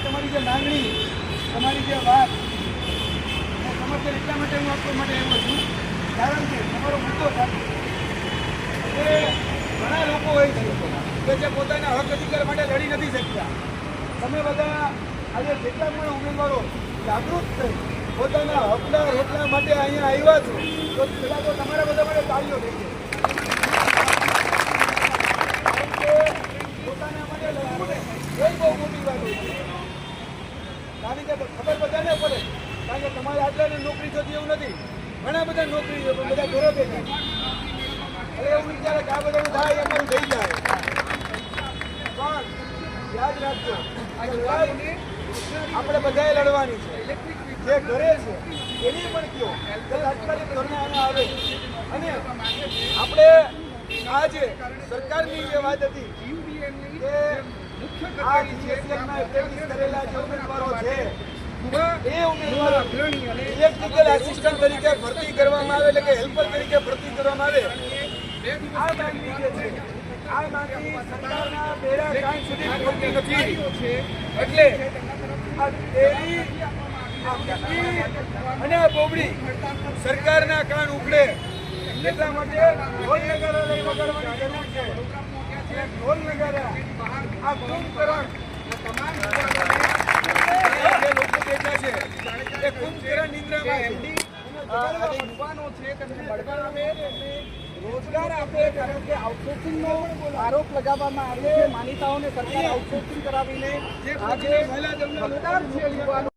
તમારી જે માંગણી, તમારી જે વાત સમર્થન એટલા માટે હું આપવા માટે આવ્યો છું, કારણ કે તમારો મુદ્દો સાચો છે. ઘણા લોકો હોય છે કે જે પોતાના હક અધિકાર માટે લડી નથી શકતા. તમે બધા આજે જેટલા પણ ઉમેદવારો જાગૃત થઈ પોતાના હકના રોટલા માટે અહીંયા આવ્યા છો, તો પહેલાં તો તમારા બધા માટે તાળીઓ થઈ છે. પોતાના માટે લડવું ને એ બહુ મોટી વાત હોય છે. કારણ કે ખબર બધાને પડે, કારણ કે તમારે આટલાને નોકરી જોતી એવું નથી. ઘણા બધા નોકરી છે પણ બધા ઘરે બેઠા. એટલે એવું વિચારે કે આ બધાનું થાય અમારું થઈ જાય. પણ યાદ રાખજો, આ લડાઈ આપણે બધાએ લડવાની છે. જે ઘરે છે એની પણ કયો તાત્કાલિક ધોરણે અહીંયા આવે. અને આપણે આજે સરકારની જે વાત હતી કે આ જીએસએલમાં એપ્રેન્ટિસ કરેલા જે ઉમેદવારો છે એ ઉમેદવારો ઇલેક્ટ્રિકલ આસિસ્ટન્ટ તરીકે ભરતી કરવામાં આવે, એટલે કે હેલ્પર તરીકે ભરતી કરવામાં આવે. આ માંગણી જે છે આ માંગણી સરકારના બેડા કાંઈ સુધી પહોંચતી નથી. એટલે આ ડેરી અને આ બોબડી સરકારના કાન ઉકળે એટલા માટે ઢોલ નગારા લઈ વગાડવાની જરૂર છે. ઢોલ નગારા આ કુંભકરણ તમામ જે લોકો બેઠા છે એ કુંભકરણ નિંદ્રામાં યુવાનો છે તેમને બળતણ આપે, રોજગાર આપે. કારણ કે આઉટસોર્સિંગનો આરોપ લગાવવામાં આવે છે. માનીતાઓને સરકાર આઉટસોર્સિંગ કરાવીને આજે મતદાર છે યુવાનો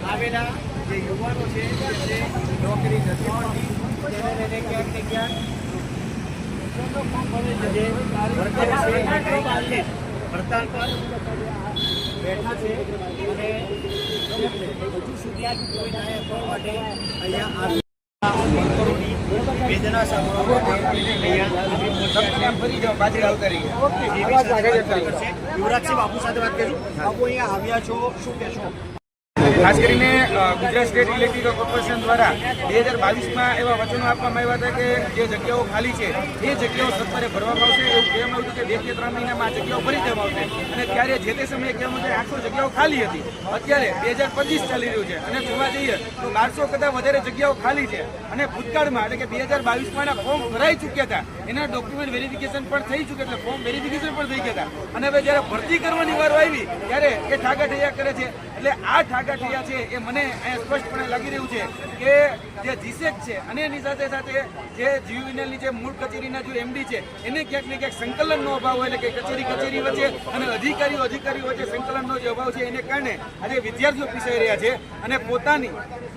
આવેલા જે યુવાનો છે જે નોકરી નથી મળતી તેને લઈને ક્યાંક ને ક્યાંક હડતાલ પર બેઠા છે. અને હજુ સુધી કોઈ ન્યાય આપવા માટે અહીંયા વેદના સાંભળવા યુવરાજસિંહ બાપુ સાથે વાત કરી. બાપુ અહીંયા આવ્યા છો, શું કહેશો? ખાસ કરીને ગુજરાત સ્ટેટ ઇલેક્ટ્રિકલ કોર્પોરેશન દ્વારા 2022માં એવા વચનો આપવામાં આવ્યા હતા કે જે જગ્યાઓ ખાલી છે એ જગ્યાઓ સરકારે ભરવામાં આવશે. એવું કહેવામાં આવ્યું કે 2 કે 3 મહિનામાં આ જગ્યાઓ ભરી દેવામાં આવશે. અને ત્યારે જે તે સમયે કહેવામાં આવે 800 જગ્યાઓ ખાલી હતી. અત્યારે 2025 ચાલી રહ્યું છે અને જોવા જઈએ તો 1200 કરતાં વધારે જગ્યાઓ ખાલી છે. અને ભૂતકાળમાં એટલે કે 2022માં ફોર્મ ભરાઈ ચૂક્યા હતા. એના ડોક્યુમેન્ટ વેરિફિકેશન પણ થઈ ચૂક્યા, એટલે ફોર્મ વેરિફિકેશન પણ થઈ ગયા હતા. અને હવે જ્યારે ભરતી કરવાની વારો આવી ત્યારે એ ઠાગા ઠૈયા કરે છે. એટલે આ ઠાગા ઠૈયા છે એ મને અહીંયા સ્પષ્ટપણે લાગી રહ્યું છે કે જે જીસેક છે અને એની સાથે સાથે જે જીયુવીએનએલની જે મૂળ કચેરીના જે એમડી છે એને ક્યાંક ને ક્યાંક સંકલનનો અભાવ હોય, એટલે કે કચેરી વચ્ચે અને અધિકારીઓ વચ્ચે સંકલનનો જે અભાવ છે એને કારણે આજે વિદ્યાર્થીઓ પીસાઈ રહ્યા છે. અને પોતાની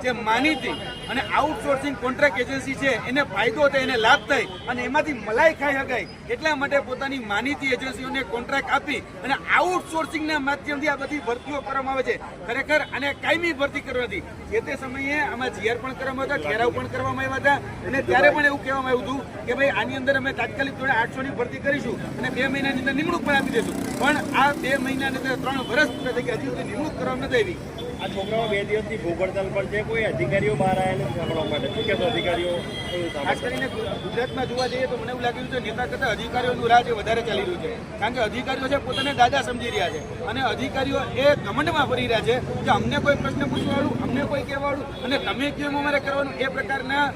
જે માનીતી અને આઉટસોર્સિંગ કોન્ટ્રાક્ટ એજન્સી છે એને ફાયદો થાય, એને લાભ થાય અને એમાંથી મલાઈ ખાઈ શકાય એટલા માટે પોતાની માનીતી એજન્સીઓને કોન્ટ્રાક્ટ આપી અને આઉટસોર્સિંગના માધ્યમથી આ બધી ભરતીઓ કરવામાં આવે છે. ખરેખર આને કાયમી ભરતી કરવાથી જે તે સમયે આમાં જીઆર પણ કરવામાં હતા, ઠેરાવ પણ કરવામાં આવ્યા હતા અને ત્યારે પણ એવું કહેવામાં આવ્યું હતું કે ભાઈ આની અંદર અમે તાત્કાલિક ધોરણે 800ની ભરતી કરીશું અને 2 મહિનાની અંદર નિમણૂક પણ આપી દઈશું. પણ આ 2 મહિનાની અંદર 3 વર્ષ પૂરા થઈ ગયા, હજી સુધી નિમણૂક કરવામાં નથી આવી. આ છોકરાઓ 2 દિવસથી ભૂખ હડતાલ પર છે, કોઈ અધિકારીઓ બહાર આવેલા સાંભળવા માટે શું કહેતો અધિકારીઓ? ખાસ કરીને ગુજરાતમાં જોવા જઈએ તો મને એવું લાગી રહ્યું છે નેતા કરતાં અધિકારીઓનું રાજ વધારે ચાલી રહ્યું છે. કારણ કે અધિકારીઓ છે પોતાને દાદા સમજી રહ્યા છે અને અધિકારીઓ એ ઘમંડમાં ફરી રહ્યા છે કે અમને કોઈ પ્રશ્ન પૂછવાવાળું, અમને કોઈ કહેવાળું અને તમે કેમ અમારે કરવાનું, એ પ્રકારના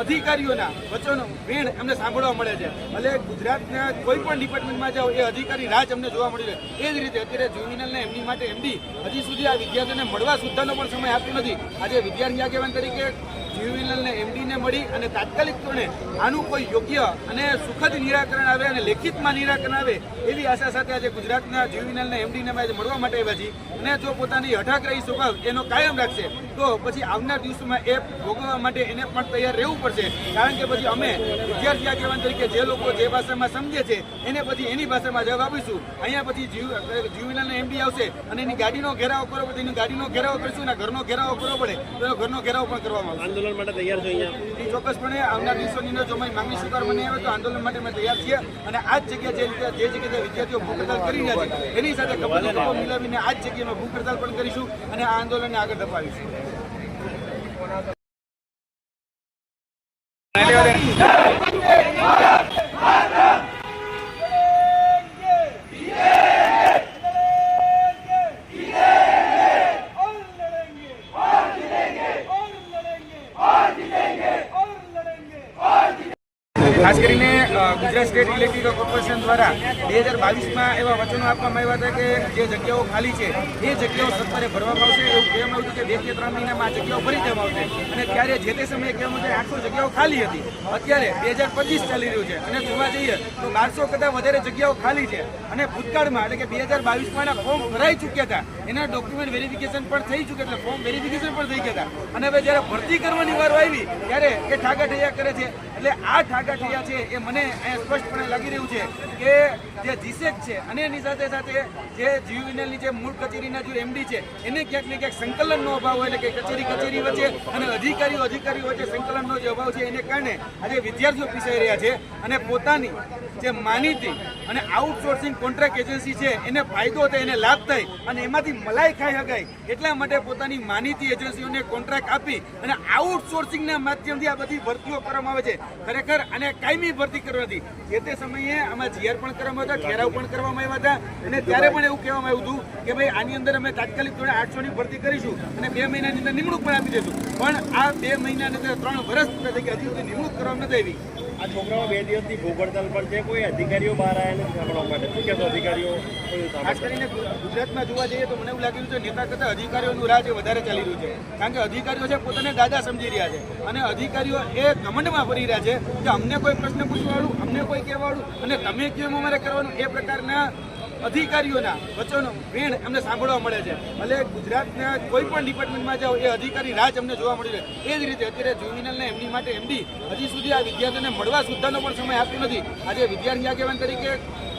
અધિકારીઓના વચનો વેણ અમને સાંભળવા મળે છે. એટલે ગુજરાતના કોઈ પણ ડિપાર્ટમેન્ટમાં જાઓ એ અધિકારી રાજ અમને જોવા મળી છે. એ જ રીતે અત્યારે જ્યુવિનલને એમની માટે એમડી હજી સુધી આ વિદ્યાર્થીઓને મળવા સુદ્ધાનો પણ સમય આપ્યો નથી. આજે વિદ્યાર્થી આગેવાન તરીકે જ્યુવિનલને એમડીને મળી અને તાત્કાલિક ધોરણે આનું કોઈ યોગ્ય અને સુખદ નિરાકરણ આવે અને લેખિતમાં નિરાકરણ આવે એવી આશા સાથે આજે ગુજરાતના જ્યુવિનલને એમડીને મળવા માટે આવ્યા છીએ. અને જો પોતાની હઠાગ્રહી સ્વભાવ એનો કાયમ રાખશે તો પછી આવનાર દિવસોમાં એ ભોગવવા માટે એને પણ તૈયાર રહેવું પડશે. કારણ કે પછી અમે વિદ્યાર્થી આગેવાન તરીકે જે લોકો જે ભાષામાં સમજે છે એને પછી એની ભાષામાં જવાબ આપીશું. અહીંયા પછી જ્યુવિનલને એમડી આવશે અને એની ગાડીનો ઘેરાવો કરવો પડે, એની ગાડીનો ઘેરાવો કરીશું અને ઘરનો ઘેરાવો કરવો પડે તો એનો ઘરનો ઘેરાવો પણ કરવામાં આવશે. આંદોલન માટે તૈયાર છો અહીંયા? એ ચોક્કસપણે આવનાર દિવસોની અંદર જો અમારી માંગણી સ્વીકાર મને આવે તો આંદોલન માટે અમે તૈયાર છીએ. અને આ જ જગ્યા જે જગ્યાએ વિદ્યાર્થીઓ ભૂખ હડતાલ કરી રહ્યા છે એની સાથે કપડો મિલાવીને આ જ જગ્યાએ ભૂખ હડતાલ પણ કરીશું અને આ આંદોલનને આગળ ધપાવીશું. ખાસ કરીને ગુજરાત સ્ટેટ ઇલેક્ટ્રિકલ કોર્પોરેશન દ્વારા 2022માં એવા વચનો આપવામાં આવ્યા હતા કે જે જગ્યાઓ ખાલી છે એ જગ્યાઓ સરકારે ભરવામાં આવશે. એવું કહેવામાં આવ્યું કે 2 કે 3 મહિનામાં આ જગ્યાઓ ભરી દેવામાં આવશે. અને ત્યારે જે તે સમયે કહેવામાં આવ્યું 800 જગ્યાઓ ખાલી હતી. અત્યારે 2025 ચાલી રહ્યું છે અને જોવા જઈએ તો 1200 કરતાં વધારે જગ્યાઓ ખાલી છે. અને ભૂતકાળમાં એટલે કે 2022માં એના ફોર્મ ભરાઈ ચૂક્યા હતા, એના ડોક્યુમેન્ટ વેરિફિકેશન પણ થઈ ચૂક્યા, એટલે ફોર્મ વેરિફિકેશન પણ થઈ ગયા હતા. અને હવે જ્યારે ભરતી કરવાની વારો આવી ત્યારે એ ઠાગા ઠૈયા કરે છે. એટલે આ ઠાગા ઠૈયા છે એ મને અહીંયા સ્પષ્ટપણે લાગી રહ્યું છે કે જે જીસેક છે અને એની સાથે સાથે જે જીયુવીએનએલની જે મૂળ કચેરીના જે એમડી છે એને ક્યાંક ને ક્યાંક સંકલનનો અભાવ હોય, એટલે કે કચેરી વચ્ચે અને અધિકારીઓ વચ્ચે સંકલનનો જે અભાવ છે એને કારણે આજે વિદ્યાર્થીઓ પીસાઈ રહ્યા છે. અને પોતાની જે માનીતી અને આઉટસોર્સિંગ કોન્ટ્રાક્ટ એજન્સી છે એને ફાયદો થાય, એને લાભ થાય અને એમાંથી મલાઈ ખાઈ શકાય એટલા માટે પોતાની માનીતી એજન્સીઓને કોન્ટ્રાક્ટ આપી અને આઉટસોર્સિંગના માધ્યમથી આ બધી ભરતીઓ કરવામાં આવે છે. ખરેખર આને કાયમી ભરતી કરવાથી જે તે સમયે આમાં જીઆર પણ કરવામાં હતા, ઠેરાવ પણ કરવામાં આવ્યા હતા અને ત્યારે પણ એવું કહેવામાં આવ્યું હતું કે ભાઈ આની અંદર અમે તાત્કાલિક ધોરણે 800ની ભરતી કરીશું અને 2 મહિનાની અંદર નિમણૂક પણ આપી દઈશું. પણ આ 2 મહિનાની અંદર 3 વર્ષ પૂરા થઈ ગયા, હજી સુધી નિમણૂક કરવામાં નથી આવી. આ છોકરાઓ 2 દિવસથી ભૂખ હડતાલ પર છે, કોઈ અધિકારીઓ બહાર આવેલા સાંભળવા માટે શું કહેતો અધિકારીઓ? ખાસ કરીને ગુજરાતમાં જોવા જઈએ તો મને એવું લાગી રહ્યું છે નેતા કરતાં અધિકારીઓનું રાજ વધારે ચાલી રહ્યું છે. કારણ કે અધિકારીઓ છે પોતાને દાદા સમજી રહ્યા છે અને અધિકારીઓ એ ઘમંડમાં ફરી રહ્યા છે કે અમને કોઈ પ્રશ્ન પૂછવાવાળું, અમને કોઈ કહેવાળું અને તમે કેમ અમારે કરવાનું, એ પ્રકારના અધિકારીઓના વચનો વેણ અમને સાંભળવા મળે છે. એટલે ગુજરાતના કોઈ પણ ડિપાર્ટમેન્ટમાં જાઓ એ અધિકારી રાજ અમને જોવા મળી રહે. એ જ રીતે અત્યારે જ્યુવિનલને એમની માટે એમડી હજી સુધી આ વિદ્યાર્થીઓને મળવા સુદ્ધાનો પણ સમય આપ્યો નથી. આજે વિદ્યાર્થી આગેવાન તરીકે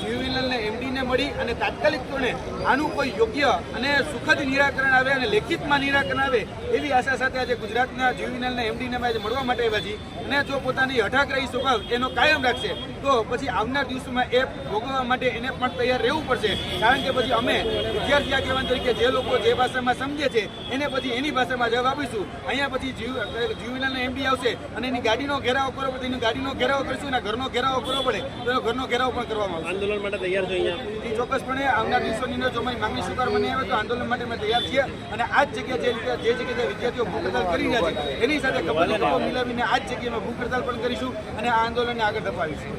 જ્યુવિનલને એમડીને મળી અને તાત્કાલિક ધોરણે આનું કોઈ યોગ્ય અને સુખદ નિરાકરણ આવે અને લેખિતમાં નિરાકરણ આવે એવી આશા સાથે આજે ગુજરાતના જ્યુવિનલને એમડીને મળવા માટે આવ્યા છીએ. અને જો પોતાની હઠાગ્રહી સ્વભાવ એનો કાયમ રાખશે તો પછી આવનાર દિવસોમાં એ ભોગવવા માટે એને પણ તૈયાર રહેવું પડશે. કારણ કે પછી અમે વિદ્યાર્થી આગેવાન તરીકે જે લોકો જે ભાષામાં સમજે છે એને પછી એની ભાષામાં જવાબ આપીશું. અહીંયા પછી જ્યુવિનલને એમડી આવશે અને એની ગાડીનો ઘેરાવો કરવો પડે, એની ગાડીનો ઘેરાવો કરીશું અને ઘરનો ઘેરાવો કરવો પડે તો એનો ઘરનો ઘેરાવો પણ કરવામાં આવશે. આંદોલન માટે તૈયાર છો અહીંયા? એ ચોક્કસપણે આવનાર દિવસોની અંદર જો અમારી માંગણી સ્વીકાર બની આવે તો આંદોલન માટે અમે તૈયાર છીએ અને આ જ જગ્યાએ જે જગ્યાએ વિદ્યાર્થીઓ ભૂખ હડતાલ કરી રહ્યા છે એની સાથે કપડો મિલાવીને આ જ જગ્યાએ અમે ભૂખ હડતાલ પણ કરીશું અને આ આંદોલનને આગળ ધપાવીશું.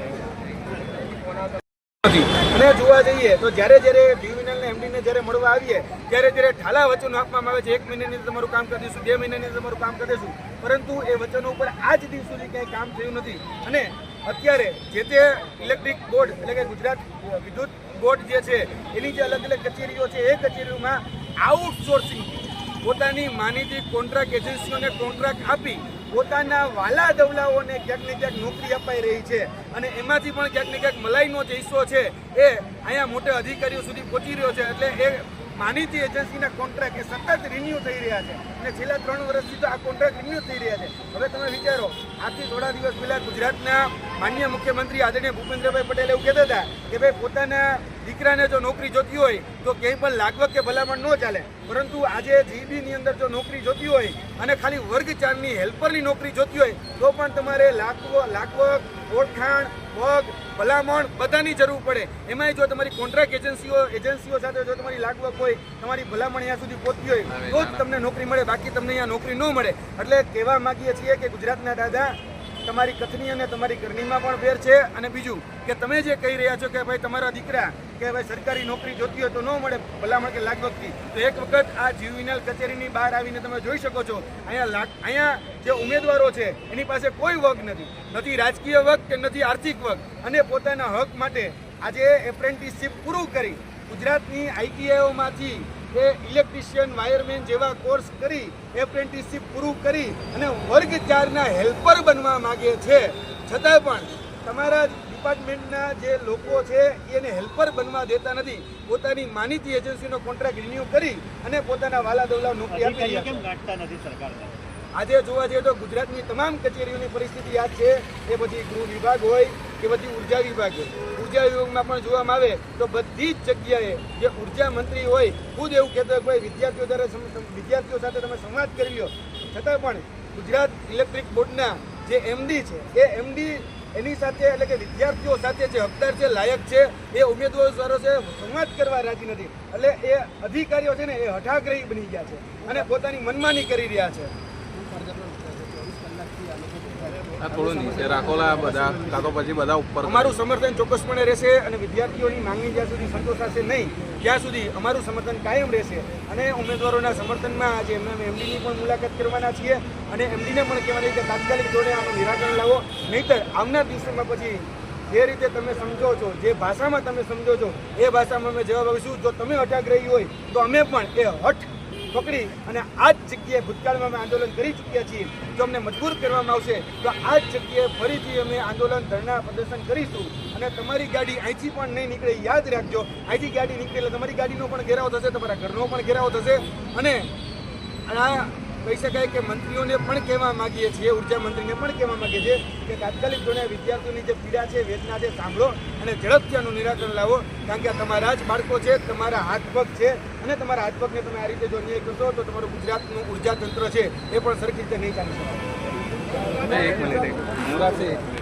અને જોવા જઈએ તો જ્યારે ટ્યુબ્યુનલને એમડીને જ્યારે મળવા આવીએ ત્યારે ઠાલા વચનો આપવામાં આવે છે 1 મહિનાની અંદર તમારું કામ કરી દઈશું, 2 મહિનાની અંદર તમારું કામ કરી દઈશું, પરંતુ એ વચનો ઉપર આજ દિવસ સુધી ક્યાંય કામ થયું નથી. અને અત્યારે જે તે ઇલેક્ટ્રિક બોર્ડ એટલે કે ગુજરાત વિદ્યુત બોર્ડ જે છે એની જે અલગ અલગ કચેરીઓ છે એ કચેરીઓમાં આઉટસોર્સિંગ પોતાની માનીતી કોન્ટ્રાક્ટ એજન્સીઓને કોન્ટ્રાક્ટ આપી પોતાના વાલા દવલાઓને ક્યાંક ને ક્યાંક નોકરી અપાઈ રહી છે અને એમાંથી પણ ક્યાંક ને ક્યાંક મલાઈનો જે હિસ્સો છે એ અહીંયા મોટા અધિકારીઓ સુધી પહોંચી રહ્યો છે. એટલે એ માનીતી એજન્સીના કોન્ટ્રાક્ટ એ સતત રિન્યુ થઈ રહ્યા છે અને છેલ્લા 3 વર્ષથી તો આ કોન્ટ્રાક્ટ રિન્યુ થઈ રહ્યા છે. હવે તમે વિચારો, આજથી થોડા દિવસ પહેલા ગુજરાતના માનનીય મુખ્યમંત્રી આદરણીય ભૂપેન્દ્રભાઈ પટેલ એવું કહેતા હતા કે ભાઈ પોતાના દીકરાને જો નોકરી જોતી હોય તો ક્યાંય પણ લાગવગ કે ભલામણ ન ચાલે, પરંતુ આજે જીબીની અંદર જો નોકરી જોતી હોય અને ખાલી વર્ગ 4ની હેલ્પરની નોકરી જોતી હોય તો પણ તમારે લાગવગ, ઓળખાણ, વગ, ભલામણ બધાની જરૂર પડે. એમાંય જો તમારી કોન્ટ્રાક્ટ એજન્સીઓ સાથે જો તમારી લાગવગ હોય, તમારી ભલામણ અહીંયા સુધી પહોંચતી હોય તો જ તમને નોકરી મળે, બાકી તમને અહીંયા નોકરી ન મળે. એટલે કહેવા માંગીએ છીએ કે ગુજરાતના દાદા, તમારી કથની અને તમારી કરણીમાં પણ ફેર છે. અને બીજું કે તમે જે કહી રહ્યા છો કે ભાઈ તમારા દીકરા કે ભાઈ સરકારી નોકરી જોતી હોય તો ન મળે ભલામણ કે લાગવગથી, તો એક વખત આ ટ્યુબ્યુનલ કચેરીની બહાર આવીને તમે જોઈ શકો છો અહીંયા જે ઉમેદવારો છે એની પાસે કોઈ વગ નથી રાજકીય વગ કે નથી આર્થિક વગ, અને પોતાના હક માટે આજે એપ્રેન્ટિસશીપ પૂરું કરી ગુજરાતની આઈટીઆઈઓમાંથી એ ઇલેક્ટ્રિશિયન, વાયરમેન જેવા કોર્સ કરી એપ્રેન્ટિસશીપ પૂરું કરી અને વર્ગ 4ના હેલ્પર બનવા માંગે છે, છતાં પણ તમારા ડિપાર્ટમેન્ટના જે લોકો છે એને હેલ્પર બનવા દેતા નથી. પોતાની માનીતી એજન્સીનો કોન્ટ્રાક્ટ રિન્યુ કરી અને પોતાના વાલા દવલા નોકરી આપી રહ્યા છે. કેમ ગાંઠતા નથી સરકારને? આજે જોવા જઈએ તો ગુજરાતની તમામ કચેરીઓની પરિસ્થિતિ યાદ છે. એ પછી ગૃહ વિભાગ હોય કે પછી ઉર્જા વિભાગ હોય. ઉર્જા વિભાગમાં પણ જોવામાં આવે તો બધી જ જગ્યાએ જે ઉર્જા મંત્રી હોય ખુદ એવું કહેતો હોય વિદ્યાર્થીઓ સાથે તમે સંવાદ કરી લો, છતાં પણ ગુજરાત ઇલેક્ટ્રિક બોર્ડના જે એમડી છે એ એમડી એની સાથે એટલે કે વિદ્યાર્થીઓ સાથે જે હકદાર છે, લાયક છે, એ ઉમેદવારો છે સંવાદ કરવા રાજી નથી. એટલે એ અધિકારીઓ છે ને એ હઠાગ્રહી બની ગયા છે અને પોતાની મનમાની કરી રહ્યા છે. થોડું નીચે રાખો બધા, કાં તો પછી બધા ઉપર. અમારું સમર્થન ચોક્કસપણે રહેશે અને વિદ્યાર્થીઓની માંગણી જ્યાં સુધી સંતોષાશે નહીં ત્યાં સુધી અમારું સમર્થન કાયમ રહેશે. અને ઉમેદવારોના સમર્થનમાં આજે એમડીની પણ મુલાકાત કરવાના છીએ અને એમડીને પણ કહેવાના કે તાત્કાલિક ધોરણે આનું નિરાકરણ લાવો, નહીંતર આવનાર દિવસોમાં પછી જે રીતે તમે સમજો છો, જે ભાષામાં તમે સમજો છો એ ભાષામાં અમે જવાબ આપીશું. જો તમે હઠાગ્રહી હોય તો અમે પણ એ હઠ પકડી અને આ જ જગ્યાએ ભૂતકાળમાં અમે આંદોલન કરી ચૂક્યા છીએ. જો અમને મજબૂર કરવામાં આવશે તો આ જ જગ્યાએ ફરીથી અમે આંદોલન, ધરણા, પ્રદર્શન કરીશું. અને તમારી ગાડી અહીંથી પણ નહીં નીકળે યાદ રાખજો. અહીંથી ગાડી નીકળે એટલે તમારી ગાડીનો પણ ઘેરાવ થશે, તમારા ઘરનો પણ ઘેરાવ થશે. અને આ કહી શકાય કે મંત્રીઓને પણ કહેવા માગીએ છીએ, ઉર્જા મંત્રીને પણ કહેવા માગીએ છીએ કે તાત્કાલિક ધોરણે વિદ્યાર્થીઓની જે પીડા છે, વેદના છે સાંભળો અને ઝડપથી આનું નિરાકરણ લાવો. કારણ કે આ તમારા જ બાળકો છે, તમારા હાથપગ છે અને તમારા હાથપગને તમે આ રીતે જો અન્યાય કરશો તો તમારું ગુજરાતનું ઉર્જા તંત્ર છે એ પણ સરખી રીતે નહીં ચાલી શકે. એક મિનિટ